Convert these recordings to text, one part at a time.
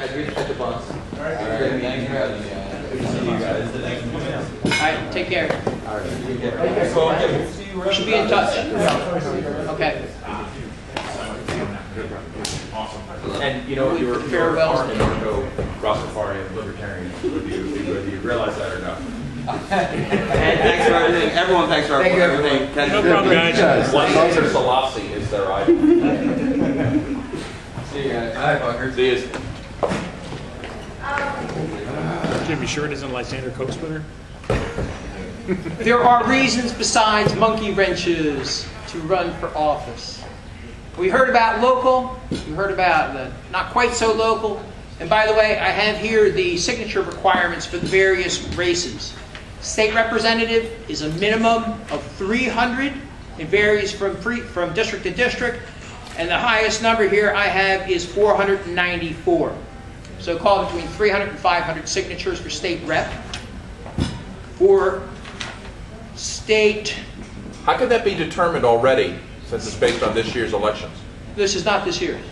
Guys, we hit the bus. All right. Thanks for having me. Good to see you guys. All right, take care. All right. So, okay, we'll see you around. Should be in touch. Okay. Awesome. And you know, you were part in Norco Rastafarian Libertarian. Whether you realize that or not. And thanks for everything. Everyone, thanks for everything. No problem, guys. One Dr. Selassie is their idol. See you guys. Bye, fuckers. See you. Jimmy sure it isn't Lysander Coke Splitter? There are reasons besides monkey wrenches to run for office. We heard about local, we heard about the not quite so local, and by the way, I have here the signature requirements for the various races. State representative is a minimum of 300. It varies from district to district, and the highest number here I have is 494. So call it between 300 and 500 signatures for state rep. For state... How could that be determined already, since it's based on this year's elections? This is not this year's.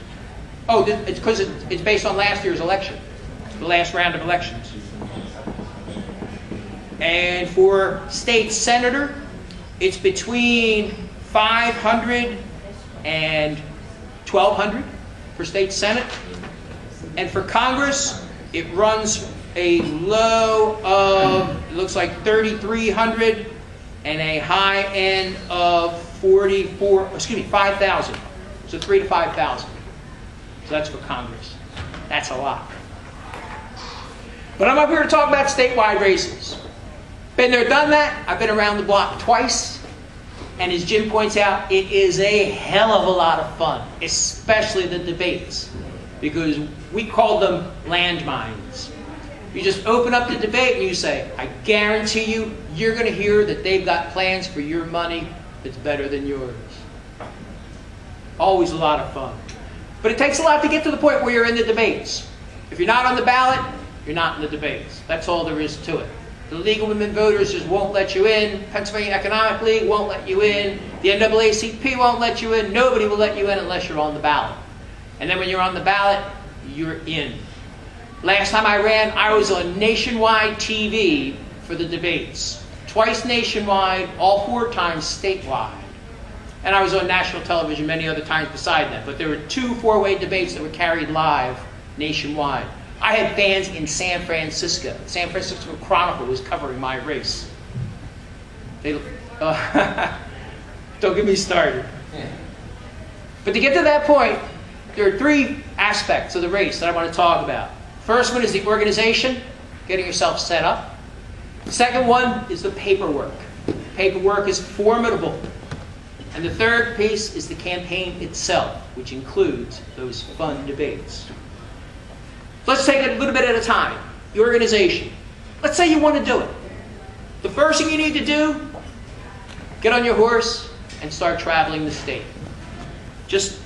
Oh, it's because it's based on last year's election, the last round of elections. And for state senator, it's between 500 and 1,200 for state senate. And for Congress, it runs a low of, it looks like 3,300 and a high end of 5,000. So 3,000 to 5,000. So that's for Congress. That's a lot. But I'm up here to talk about statewide races. Been there, done that. I've been around the block twice. And as Jim points out, it is a hell of a lot of fun, especially the debates, because we call them landmines. You just open up the debate and you say, I guarantee you, you're going to hear that they've got plans for your money that's better than yours. Always a lot of fun. But it takes a lot to get to the point where you're in the debates. If you're not on the ballot, you're not in the debates. That's all there is to it. The League of Women Voters just won't let you in. Pennsylvania Economic League won't let you in. The NAACP won't let you in. Nobody will let you in unless you're on the ballot. And then when you're on the ballot, you're in. Last time I ran, I was on nationwide TV for the debates. Twice nationwide, all 4 times statewide. And I was on national television many other times beside that. But there were 2 4-way debates that were carried live nationwide. I had fans in San Francisco. San Francisco Chronicle was covering my race. Don't get me started. But to get to that point, there are 3 aspects of the race that I want to talk about. First one is the organization, getting yourself set up. The second one is the paperwork. Paperwork is formidable. And the third piece is the campaign itself, which includes those fun debates. Let's take it a little bit at a time. The organization. Let's say you want to do it. The first thing you need to do, get on your horse and start traveling the state. Just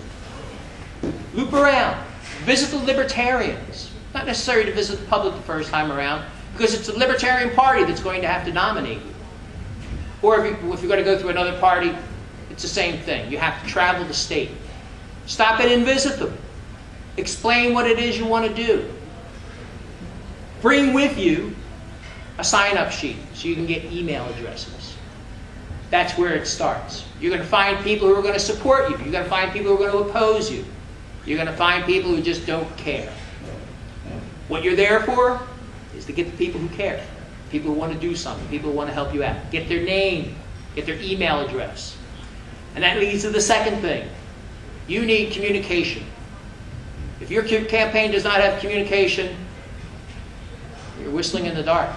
loop around. Visit the libertarians. Not necessary to visit the public the first time around, because it's the Libertarian Party that's going to have to nominate you. Or if you're going to go through another party, it's the same thing. You have to travel the state. Stop in and visit them. Explain what it is you want to do. Bring with you a sign-up sheet so you can get email addresses. That's where it starts. You're going to find people who are going to support you. You're going to find people who are going to oppose you. You're going to find people who just don't care. What you're there for is to get the people who care. People who want to do something. People who want to help you out. Get their name. Get their email address. And that leads to the second thing. You need communication. If your campaign does not have communication, you're whistling in the dark.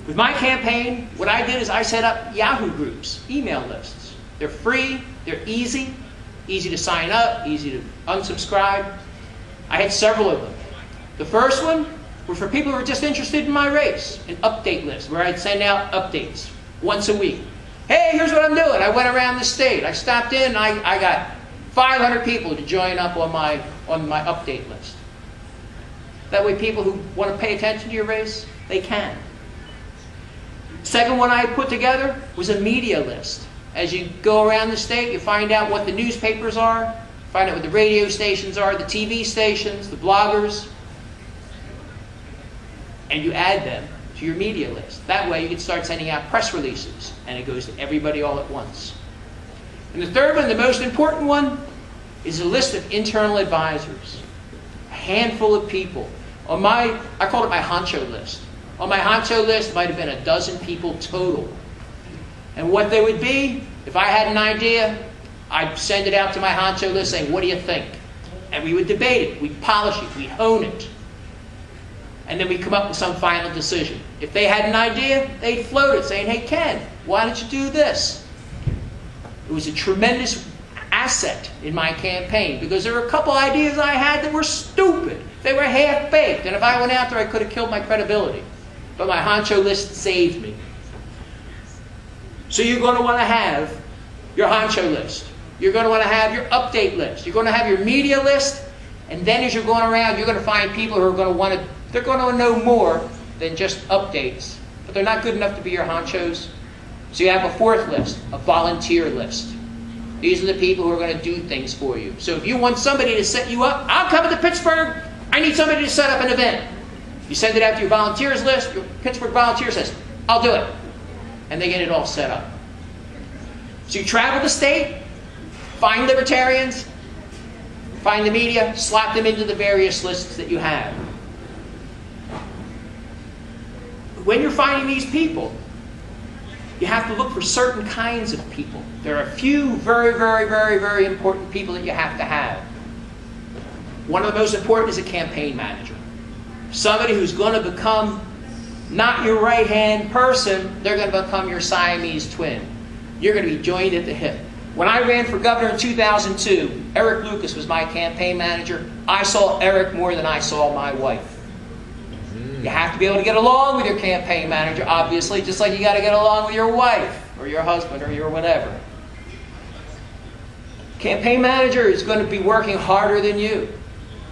With my campaign, what I did is I set up Yahoo groups, email lists. They're free, they're easy to sign up, easy to unsubscribe. I had several of them. The first one was for people who were just interested in my race, an update list where I'd send out updates once a week. Hey, here's what I'm doing. I went around the state. I stopped in and I got 500 people to join up on my update list. That way people who want to pay attention to your race, they can. Second one I put together was a media list. As you go around the state, you find out what the newspapers are, find out what the radio stations are, the TV stations, the bloggers. and you add them to your media list. That way you can start sending out press releases, and it goes to everybody all at once. And the third one, the most important one, is a list of internal advisors. A handful of people. I called it my honcho list. On my honcho list might have been a dozen people total. And what they would be, if I had an idea, I'd send it out to my honcho list saying, what do you think? And we would debate it, we'd polish it, we'd hone it. And then we'd come up with some final decision. If they had an idea, they'd float it, saying, hey Ken, why don't you do this? It was a tremendous asset in my campaign because there were a couple ideas I had that were stupid. They were half-baked, and if I went out there, I could have killed my credibility. But my honcho list saved me. So you're going to want to have your honcho list. You're going to want to have your update list. You're going to have your media list, and then as you're going around, you're going to find people who are going to want to, they're going to know more than just updates, but they're not good enough to be your honchos. So you have a fourth list, a volunteer list. These are the people who are going to do things for you. So if you want somebody to set you up, I'll come to Pittsburgh, I need somebody to set up an event. You send it out to your volunteers list, your Pittsburgh volunteer says, I'll do it. And they get it all set up. So you travel the state, find libertarians, find the media, slot them into the various lists that you have. When you're finding these people, you have to look for certain kinds of people. There are a few very, very, very, very important people that you have to have. One of the most important is a campaign manager. Somebody who's going to become not your right-hand person, they're going to become your Siamese twin. You're going to be joined at the hip. When I ran for governor in 2002, Eric Lucas was my campaign manager. I saw Eric more than I saw my wife. You have to be able to get along with your campaign manager, obviously, just like you got to get along with your wife or your husband or your whatever. Campaign manager is going to be working harder than you.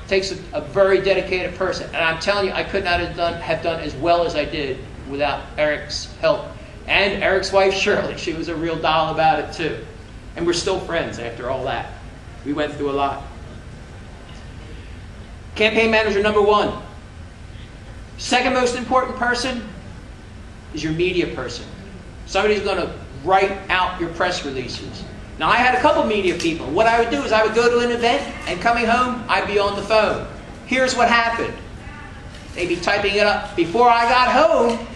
It takes a very dedicated person. And I'm telling you, I could not have done as well as I did without Eric's help. And Eric's wife, Shirley, she was a real doll about it too. And we're still friends after all that. We went through a lot. Campaign manager number one. Second most important person is your media person. Somebody who's going to write out your press releases. Now, I had a couple media people. What I would do is I would go to an event, and coming home, I'd be on the phone. Here's what happened. They'd be typing it up. Before I got home,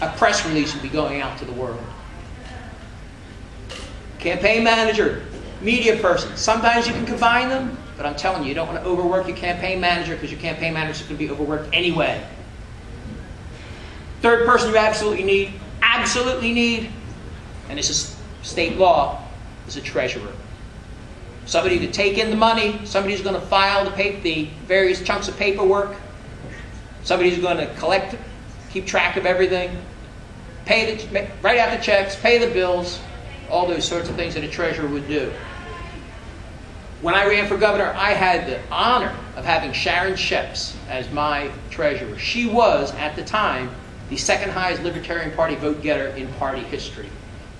a press release would be going out to the world. Campaign manager, media person. Sometimes you can combine them, but I'm telling you, you don't want to overwork your campaign manager because your campaign manager is going to be overworked anyway. Third person you absolutely need, and this is state law, is a treasurer. Somebody to take in the money, somebody who's going to file the various chunks of paperwork, somebody who's going to collect, keep track of everything, write out the checks, pay the bills, all those sorts of things that a treasurer would do. When I ran for governor, I had the honor of having Sharon Sheps as my treasurer. She was, at the time, the second highest Libertarian Party vote getter in party history.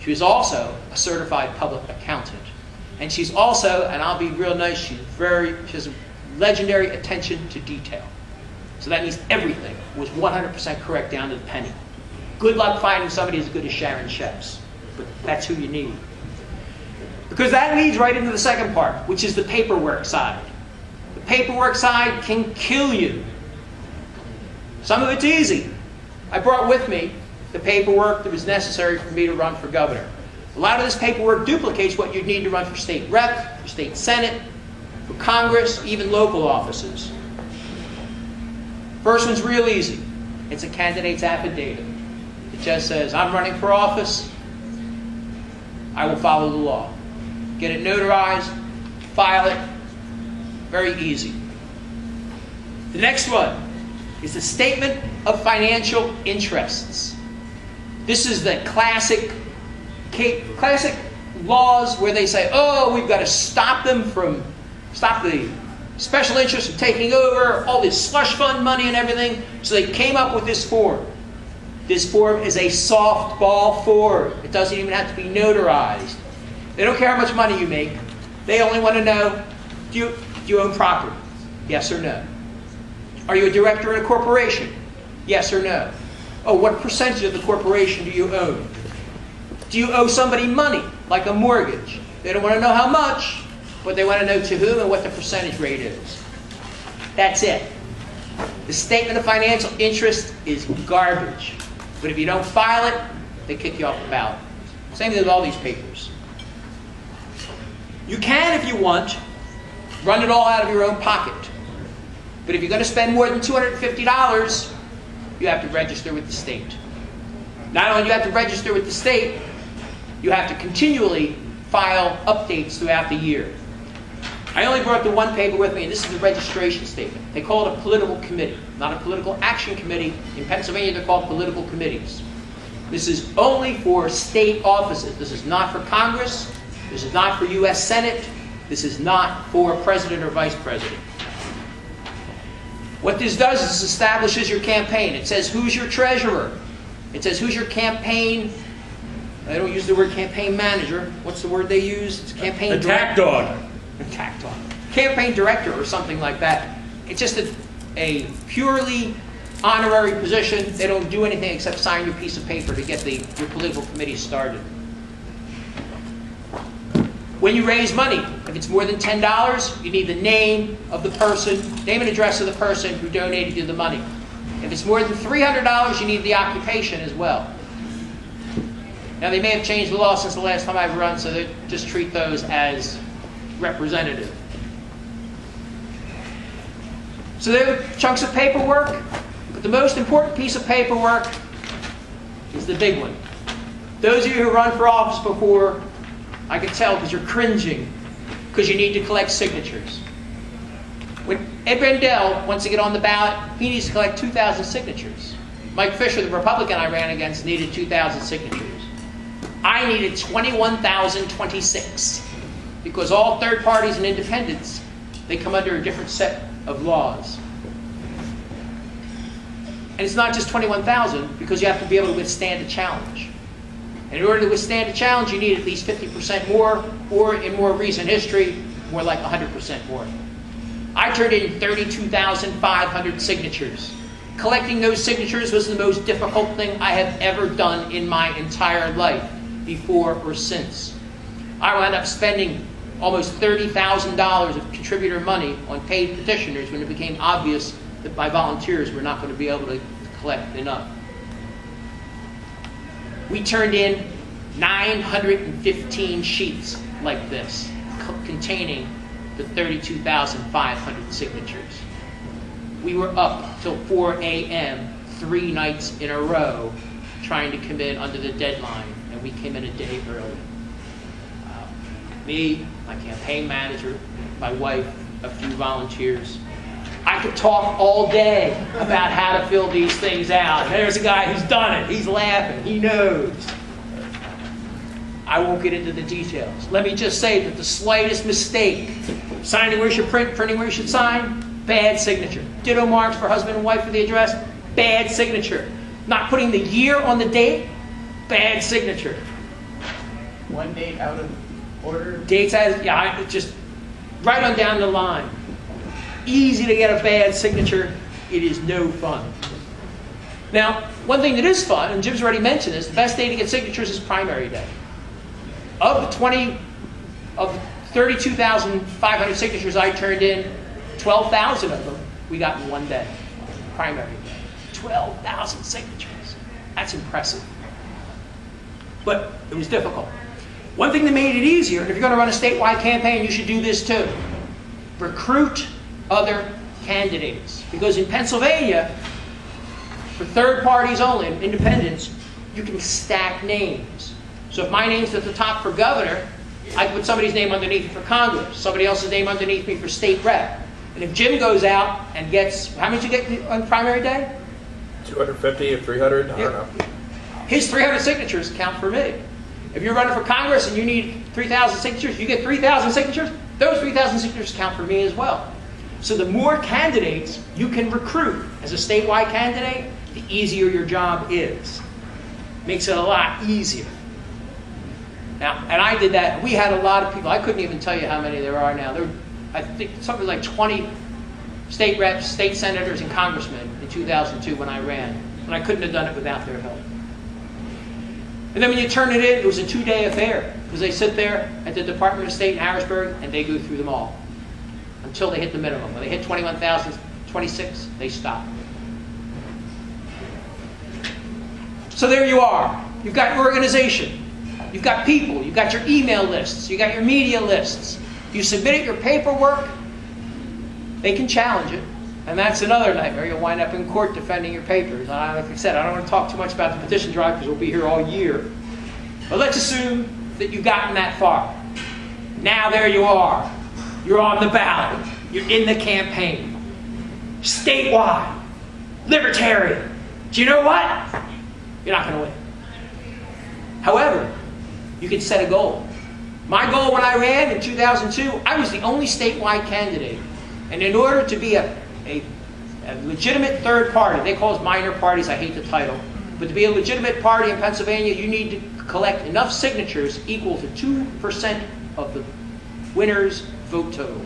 She was also a certified public accountant. And she's also, and I'll be real nice, she has a legendary attention to detail. So that means everything was 100% correct down to the penny. Good luck finding somebody as good as Sharon Sheps, but that's who you need. Because that leads right into the second part, which is the paperwork side. The paperwork side can kill you. Some of it's easy. I brought with me the paperwork that was necessary for me to run for governor. A lot of this paperwork duplicates what you'd need to run for state rep, for state senate, for Congress, even local offices. First one's real easy. It's a candidate's affidavit. It just says, I'm running for office. I will follow the law. Get it notarized, file it. Very easy. The next one is the statement of financial interests. This is the classic laws where they say, oh, we've got to stop the special interests from taking over, all this slush fund money and everything. So they came up with this form. This form is a softball form. It doesn't even have to be notarized. They don't care how much money you make. They only want to know, do you own property? Yes or no? Are you a director in a corporation? Yes or no? Oh, what percentage of the corporation do you own? Do you owe somebody money, like a mortgage? They don't want to know how much, but they want to know to whom and what the percentage rate is. That's it. The statement of financial interest is garbage. But if you don't file it, they kick you off the ballot. Same thing with all these papers. You can, if you want, run it all out of your own pocket. But if you're going to spend more than $250, you have to register with the state. Not only do you have to register with the state, you have to continually file updates throughout the year. I only brought the one paper with me, and this is the registration statement. They call it a political committee, not a political action committee. In Pennsylvania, they're called political committees. This is only for state offices. This is not for Congress. This is not for U.S. Senate. This is not for president or vice president. What this does is this establishes your campaign. It says who's your treasurer. It says who's your campaign. They don't use the word campaign manager. What's the word they use? It's campaign Attack dog. Attack dog. Campaign director or something like that. It's just a purely honorary position. They don't do anything except sign your piece of paper to get your political committee started. When you raise money, if it's more than $10, you need the name of the person, name and address of the person who donated you the money. If it's more than $300, you need the occupation as well. Now, they may have changed the law since the last time I've run, so they just treat those as representative. So there are chunks of paperwork, but the most important piece of paperwork is the big one. Those of you who run for office before, I can tell because you're cringing, because you need to collect signatures. When Ed Rendell wants to get on the ballot, he needs to collect 2,000 signatures. Mike Fisher, the Republican I ran against, needed 2,000 signatures. I needed 21,026 because all third parties and independents, they come under a different set of laws. And it's not just 21,000 because you have to be able to withstand a challenge. And in order to withstand a challenge, you need at least 50% more, or in more recent history, more like 100% more. I turned in 32,500 signatures. Collecting those signatures was the most difficult thing I have ever done in my entire life, before or since. I wound up spending almost $30,000 of contributor money on paid petitioners when it became obvious that my volunteers were not going to be able to collect enough. We turned in 915 sheets like this, containing the 32,500 signatures. We were up till 4 a.m. 3 nights in a row trying to come in under the deadline, and we came in a day early. Me, my campaign manager, my wife, a few volunteers. I could talk all day about how to fill these things out. There's a guy who's done it. He's laughing. He knows. I won't get into the details. Let me just say that the slightest mistake, signing where you should print, printing where you should sign, bad signature. Ditto marks for husband and wife for the address, bad signature. Not putting the year on the date, bad signature. One date out of order? Dates out, yeah, just right on down the line. Easy to get a bad signature. It is no fun. Now, one thing that is fun, and Jim's already mentioned this, the best day to get signatures is primary day. Of the 32,500 signatures I turned in, 12,000 of them we got in one day. Primary day. 12,000 signatures. That's impressive. But it was difficult. One thing that made it easier, and if you're going to run a statewide campaign, you should do this too. Recruit other candidates. Because in Pennsylvania, for third parties only, independents, you can stack names. So if my name's at the top for governor, I can put somebody's name underneath for Congress, somebody else's name underneath me for state rep. And if Jim goes out and gets, how many did you get on primary day? 250 or 300, I don't know. His 300 signatures count for me. If you're running for Congress and you need 3,000 signatures, you get 3,000 signatures, those 3,000 signatures count for me as well. So the more candidates you can recruit as a statewide candidate, the easier your job is. Makes it a lot easier. Now, and I did that. We had a lot of people. I couldn't even tell you how many there are now. There, I think something like 27 state reps, state senators, and congressmen in 2002 when I ran, and I couldn't have done it without their help. And then when you turn it in, it was a 2-day affair, because they sit there at the Department of State in Harrisburg, and they go through them all until they hit the minimum. When they hit 21,026, they stop. So there you are. You've got your organization. You've got people. You've got your email lists. You've got your media lists. You submitted your paperwork. They can challenge it. And that's another nightmare. You'll wind up in court defending your papers. Like I said, I don't want to talk too much about the petition drive because we'll be here all year. But let's assume that you've gotten that far. Now there you are. You're on the ballot. You're in the campaign. Statewide. Libertarian. Do you know what? You're not going to win. However, you can set a goal. My goal when I ran in 2002, I was the only statewide candidate. And in order to be a legitimate third party, they call us minor parties, I hate the title, but to be a legitimate party in Pennsylvania, you need to collect enough signatures equal to 2% of the winner's vote total.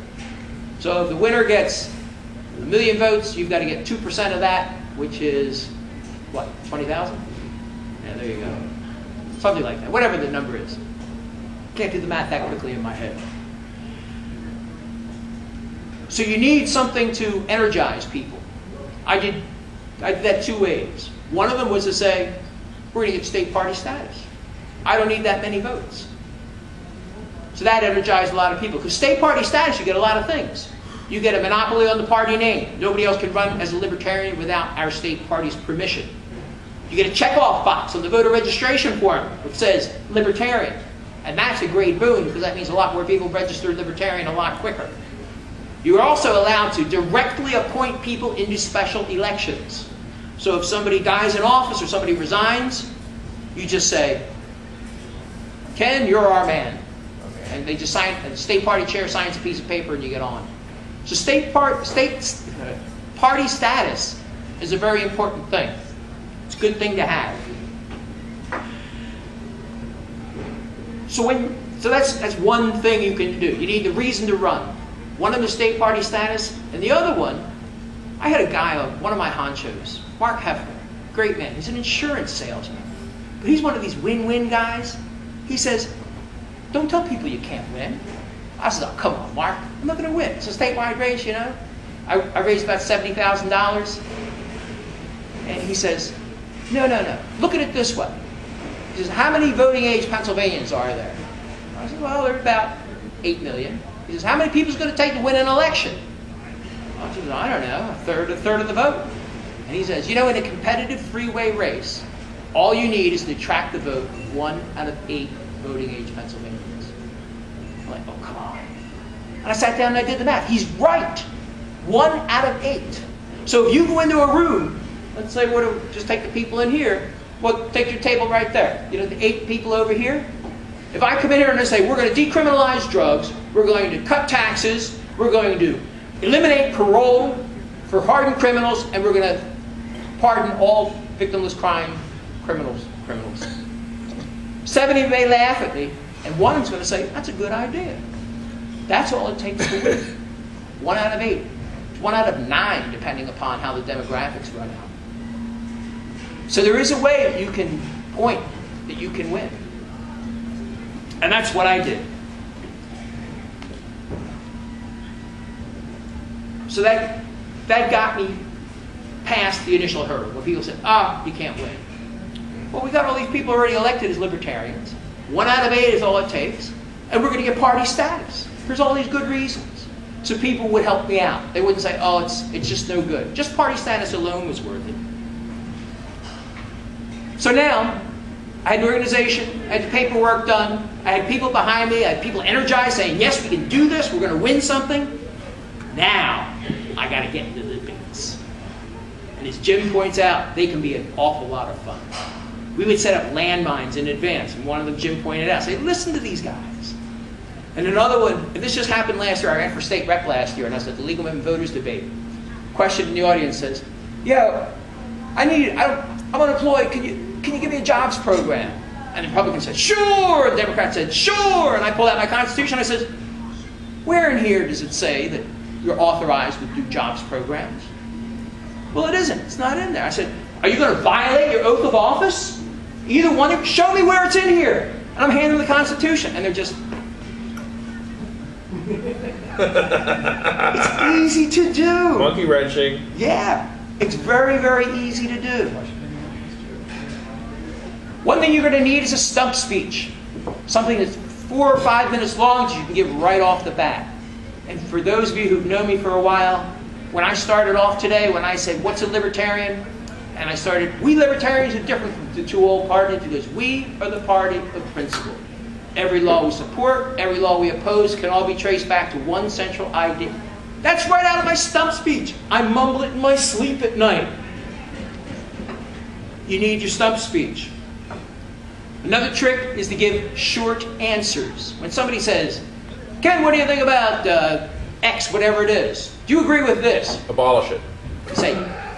So if the winner gets 1 million votes, you've got to get 2% of that, which is, what, 20,000? Yeah, there you go. Something like that, whatever the number is. Can't do the math that quickly in my head. So you need something to energize people. I did that 2 ways. One of them was to say, we're going to get state party status. I don't need that many votes. So that energized a lot of people. Because state party status, you get a lot of things. You get a monopoly on the party name. Nobody else can run as a libertarian without our state party's permission. You get a checkoff box on the voter registration form which says libertarian. And that's a great boon because that means a lot more people register libertarian a lot quicker. You are also allowed to directly appoint people into special elections. So if somebody dies in office or somebody resigns, you just say, Ken, you're our man. And they just sign, and the state party chair signs a piece of paper and you get on. So state party status is a very important thing. It's a good thing to have. So that's one thing you can do. You need the reason to run. One of the state party status, and the other one, I had a guy, one of my honchos, Mark Hefner, great man. He's an insurance salesman. But he's one of these win-win guys. He says, don't tell people you can't win. I said, oh, come on, Mark. I'm not going to win. It's a statewide race, you know. I raised about $70,000. And he says, no. Look at it this way. He says, how many voting age Pennsylvanians are there? I said, well, there are about 8 million. He says, how many people is it going to take to win an election? I said, I don't know, a third of the vote. And he says, you know, in a competitive three-way race, all you need is to attract the vote of 1 out of 8 voting age Pennsylvanians. I'm like, oh, come on. And I sat down and I did the math. He's right. 1 out of 8. So if you go into a room, let's say we'll just take the people in here, well, take your table right there. You know, the 8 people over here. If I come in here and I say, we're going to decriminalize drugs, we're going to cut taxes, we're going to eliminate parole for hardened criminals, and we're going to pardon all victimless crime criminals. 70 may laugh at me, and one's going to say, that's a good idea. That's all it takes to win. 1 out of 8. 1 out of 9, depending upon how the demographics run out. So there is a way that you can point that you can win. And that's what I did. So that got me past the initial hurdle, where people said, you can't win. Well, we got all these people already elected as libertarians. 1 out of 8 is all it takes. And we're going to get party status. There's all these good reasons. So people would help me out. They wouldn't say, oh, it's just no good. Just party status alone was worth it. So now, I had an organization, I had the paperwork done, I had people behind me, I had people energized saying, yes, we can do this, we're going to win something. Now, I got to get into the debates. And as Jim points out, they can be an awful lot of fun. We would set up landmines in advance, and one of them Jim pointed out, say, listen to these guys. And another one, and this just happened last year, I ran for state rep last year, and I was at the Legal Women Voters debate. Question in the audience says, I'm unemployed, can you give me a jobs program? And the Republican said, sure. And the Democrat said, sure. And I pulled out my Constitution. I said, where in here does it say that you're authorized to do jobs programs. Well, it isn't. It's not in there. I said, are you going to violate your oath of office? Either one of you, show me where it's in here. And I'm handing them the Constitution. And they're just... It's easy to do. Monkey wrenching. Yeah. It's very, very easy to do. One thing you're going to need is a stump speech. Something that's 4 or 5 minutes long that you can give right off the bat. And for those of you who've known me for a while, when I started off today, when I said, what's a libertarian? And I started, we libertarians are different from the two old parties because we are the party of principle. Every law we support, every law we oppose can all be traced back to one central idea. That's right out of my stump speech. I mumble it in my sleep at night. You need your stump speech. Another trick is to give short answers. When somebody says, Ken, what do you think about X, whatever it is? Do you agree with this? Abolish it.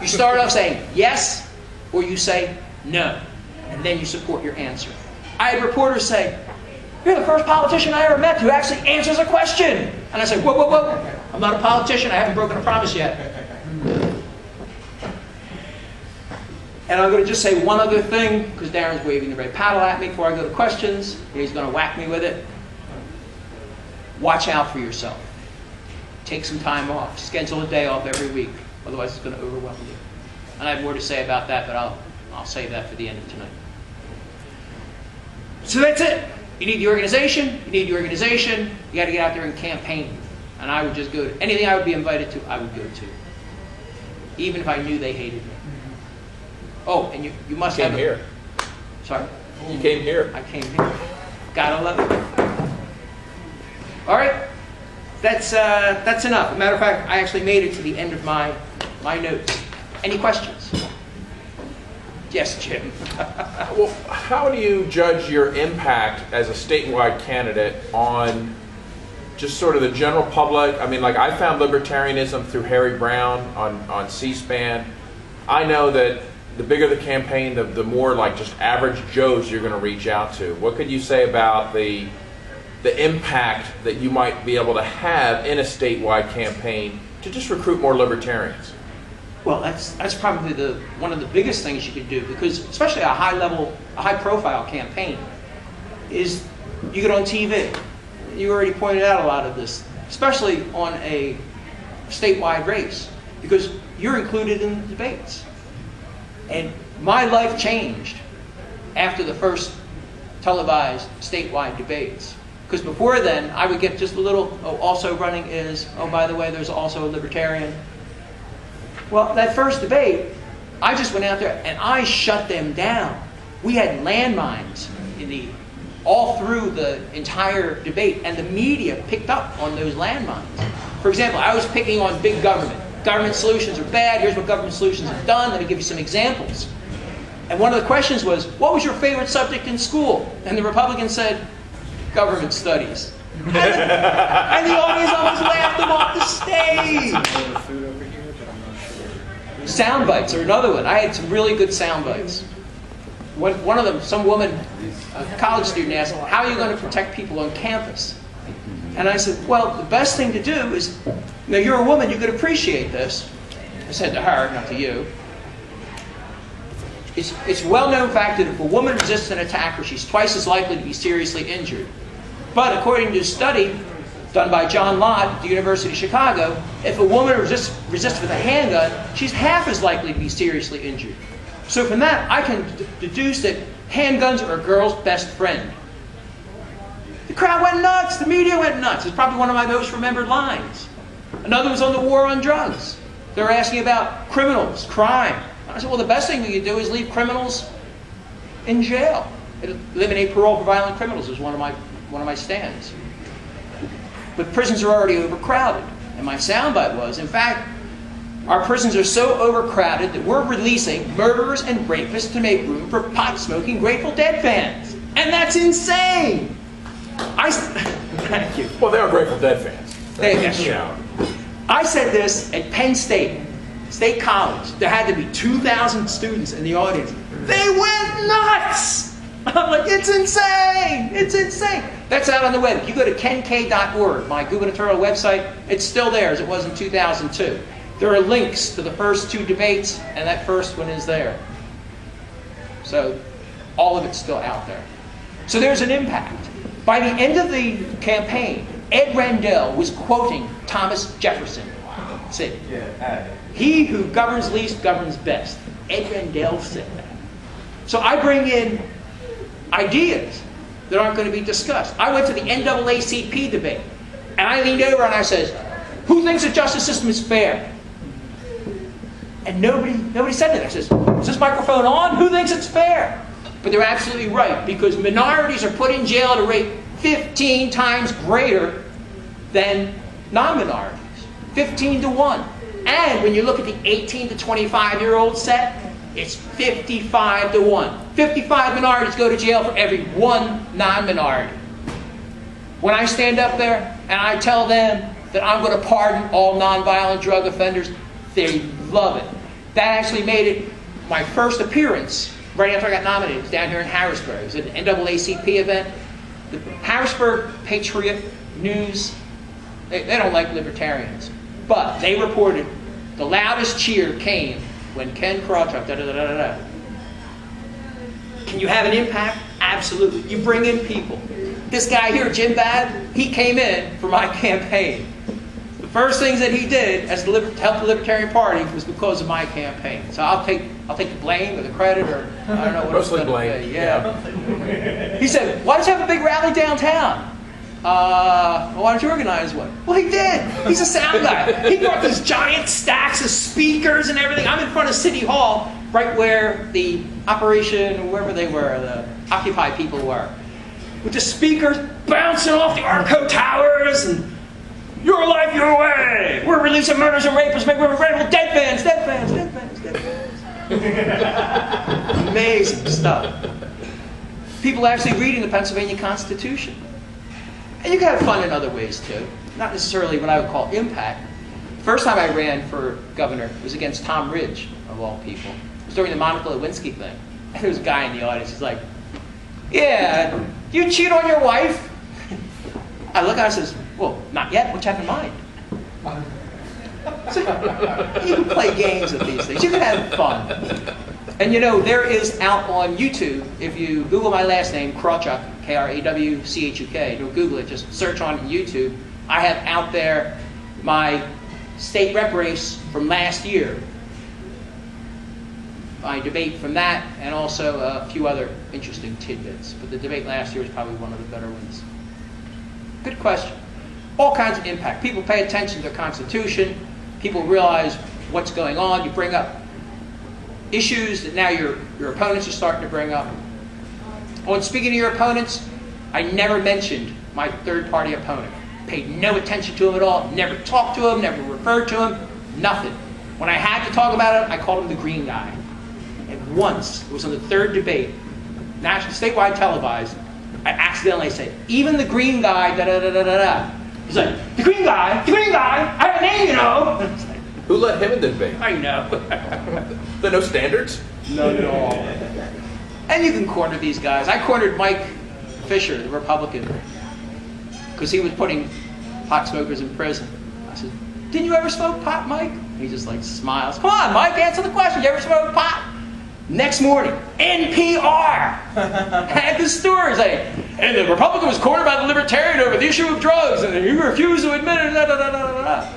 You start off saying yes, or you say no, and then you support your answer. I had reporters say, you're the first politician I ever met who actually answers a question. And I said, whoa, whoa, whoa. I'm not a politician. I haven't broken a promise yet. And I'm going to just say one other thing, because Darren's waving the red paddle at me before I go to questions. He's going to whack me with it. Watch out for yourself. Take some time off. Schedule a day off every week. Otherwise, it's going to overwhelm you. And I have more to say about that, but I'll save that for the end of tonight. So that's it. You need the organization. You need the organization. You got to get out there and campaign. And I would just go to anything I would be invited to, I would go to. Even if I knew they hated me. Oh, and you must have... Came here. Sorry? You came here. I came here. Gotta love it. All right. That's enough. As a matter of fact, I actually made it to the end of my notes. Any questions? Yes, Jim. Well, how do you judge your impact as a statewide candidate on just sort of the general public? I mean, like I found libertarianism through Harry Brown on C-SPAN. I know that the bigger the campaign, the more like just average Joes you're going to reach out to. What could you say about the impact that you might be able to have in a statewide campaign to just recruit more libertarians? Well, that's probably one of the biggest things you could do, because especially a high-profile campaign is you get on TV. You already pointed out a lot of this, especially on a statewide race, because you're included in the debates. And my life changed after the first televised statewide debates. Because before then, I would get just a little, also running is, by the way, there's also a libertarian. Well, that first debate, I just went out there and I shut them down. We had landmines all through the entire debate, and the media picked up on those landmines. For example, I was picking on big government. Government solutions are bad. Here's what government solutions have done. Let me give you some examples. And one of the questions was, what was your favorite subject in school? And the Republicans said, government studies. And the audience almost laughed them off the stage. Sound bites are another one. I had some really good sound bites. One of them, some woman, a college student, asked, how are you going to protect people on campus? And I said, well, the best thing to do is, now you're a woman, you could appreciate this. I said to her, not to you. It's a well-known fact that if a woman resists an attacker, she's twice as likely to be seriously injured. But according to a study done by John Lott at the University of Chicago, if a woman resists with a handgun, she's half as likely to be seriously injured. So from that, I can deduce that handguns are a girl's best friend. The crowd went nuts. The media went nuts. It's probably one of my most remembered lines. Another was on the war on drugs. They were asking about criminals, crime. I said, well, the best thing we could do is leave criminals in jail. Eliminate parole for violent criminals was one of my stands. But prisons are already overcrowded. And my soundbite was, in fact, our prisons are so overcrowded that we're releasing murderers and rapists to make room for pot-smoking Grateful Dead fans. And that's insane! Thank you. Well, they are Grateful Dead fans. That's true. I said this at Penn State College. There had to be 2,000 students in the audience. They went nuts! I'm like, it's insane! It's insane! That's out on the web. If you go to kenk.org, my gubernatorial website, it's still there as it was in 2002. There are links to the first 2 debates, and that first one is there. So all of it's still out there. So there's an impact. By the end of the campaign, Ed Rendell was quoting Thomas Jefferson. See, he who governs least governs best. Ed Rendell said that. So I bring in ideas that aren't going to be discussed. I went to the NAACP debate, and I leaned over and I said, who thinks the justice system is fair? And nobody said that. I says, is this microphone on? Who thinks it's fair? But they're absolutely right, because minorities are put in jail at a rate 15 times greater than non-minorities. 15 to 1. And when you look at the 18 to 25-year-old set, it's 55 to 1. 55 minorities go to jail for every 1 non-minority. When I stand up there and I tell them that I'm going to pardon all nonviolent drug offenders, they love it. That actually made it my first appearance right after I got nominated. It was down here in Harrisburg. It was an NAACP event. The Harrisburg Patriot News, they don't like libertarians. But they reported the loudest cheer came when Ken Krawchuk, da-da-da-da-da. Can you have an impact? Absolutely. You bring in people. This guy here, Jim Babb, he came in for my campaign. The first things that he did as to help the Libertarian Party was because of my campaign. So I'll take the blame or the credit, or I don't know what Mostly it's going to be. blame. Yeah. He said, why don't you have a big rally downtown? Well, why don't you organize one? Well, he did. He's a sound guy. He brought these giant stacks of speakers and everything. I'm in front of City Hall, right where the Operation, wherever they were, the Occupy people were, with the speakers bouncing off the Arco towers and your life, your way. We're releasing murders and rapists. We're ready for dead fans, dead fans, dead fans, dead fans. Amazing stuff. People actually reading the Pennsylvania Constitution. And you can have fun in other ways too. Not necessarily what I would call impact. The first time I ran for governor was against Tom Ridge, of all people. It was during the Monica Lewinsky thing. And there was a guy in the audience. He's like, yeah, do you cheat on your wife? I look at him and says, well, not yet. What you have in mind? So, you can play games with these things. You can have fun. And you know, there is out on YouTube, if you Google my last name, Krawchuk, Krawchuk, don't Google it, just search on YouTube. I have out there my state rep race from last year. My debate from that, and also a few other interesting tidbits. But the debate last year was probably one of the better ones. Good question. All kinds of impact. People pay attention to the Constitution. People realize what's going on. You bring up issues that now your opponents are starting to bring up. Oh, and speaking of your opponents, I never mentioned my third-party opponent. Paid no attention to him at all. Never talked to him. Never referred to him. Nothing. When I had to talk about it, I called him the green guy. And once, it was on the third debate, national, statewide televised, I accidentally said, even the green guy, da-da-da-da-da-da. He's like, the green guy, I have a name, you know. Who let him in the debate? I know. There are no standards? None at all. And you can corner these guys. I cornered Mike Fisher, the Republican, because he was putting pot smokers in prison. I said, didn't you ever smoke pot, Mike? He just like smiles. Come on, Mike, answer the question. Did you ever smoke pot? Next morning, NPR had the stories like, and the Republican was cornered by the Libertarian over the issue of drugs, and he refused to admit it, da, da, da, da, da.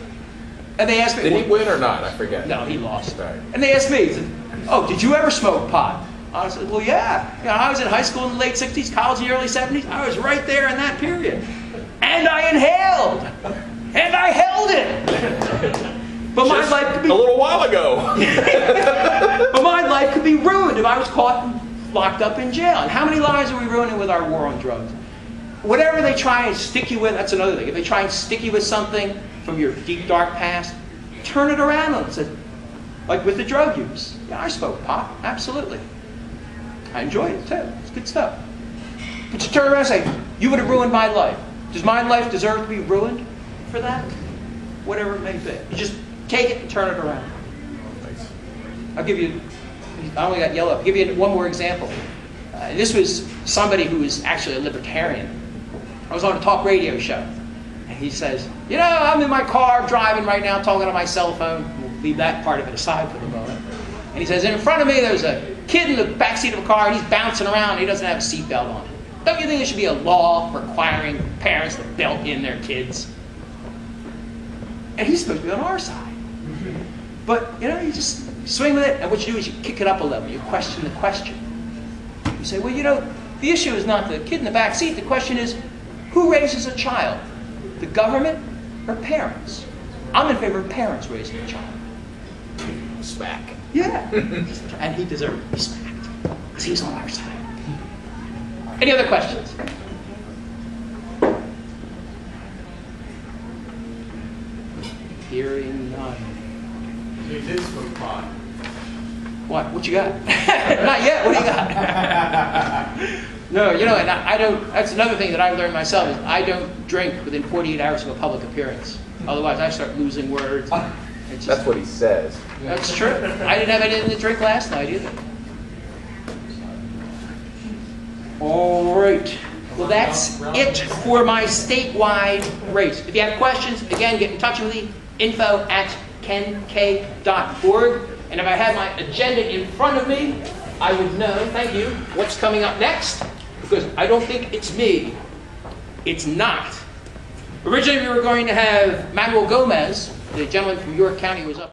And they asked me, Did he win or not? I forget. no, he lost. Right. And they asked me, oh, did you ever smoke pot? I said, well, yeah. You know, I was in high school in the late 60s, college in the early 70s. I was right there in that period. And I inhaled. And I held it. But my life could be a little while ago. But my life could be ruined if I was caught and locked up in jail. And how many lives are we ruining with our war on drugs? Whatever they try and stick you with, that's another thing. If they try and stick you with something from your deep, dark past, turn it around on it. Like with the drug use. Yeah, I smoked pot. Absolutely. I enjoyed it too. It's good stuff. But you turn around and say, you would have ruined my life. Does my life deserve to be ruined for that? Whatever it may be. You just take it and turn it around. I'll give you, I only got yellow. I'll give you one more example. This was somebody who is actually a libertarian. I was on a talk radio show, and he says, you know, I'm in my car driving right now, talking on my cell phone. We'll leave that part of it aside for the moment. And he says, in front of me there's a kid in the backseat of a car, and he's bouncing around, and he doesn't have a seatbelt on. Don't you think there should be a law requiring parents to belt in their kids? And he's supposed to be on our side. But, you know, you just swing with it, and what you do is you kick it up a level. You question the question. You say, well, you know, the issue is not the kid in the back seat. The question is, who raises a child? The government or parents? I'm in favor of parents raising a child. Smack. Yeah. And he deserved to be smacked, because he's on our side. Any other questions? Hearing none. You did smoke pot. What? What you got? Not yet. What do you got? No, you know, and I don't. That's another thing that I learned myself is I don't drink within 48 hours of a public appearance. Otherwise, I start losing words. It's just, That's what he says. that's true. I didn't have anything to drink last night either. All right. Well, that's it for my statewide race. If you have questions, again, get in touch with me. info@kenk.org. And if I had my agenda in front of me, I would know, thank you, what's coming up next. Because I don't think it's me. It's not. Originally, we were going to have Manuel Gomez, the gentleman from York County who was up.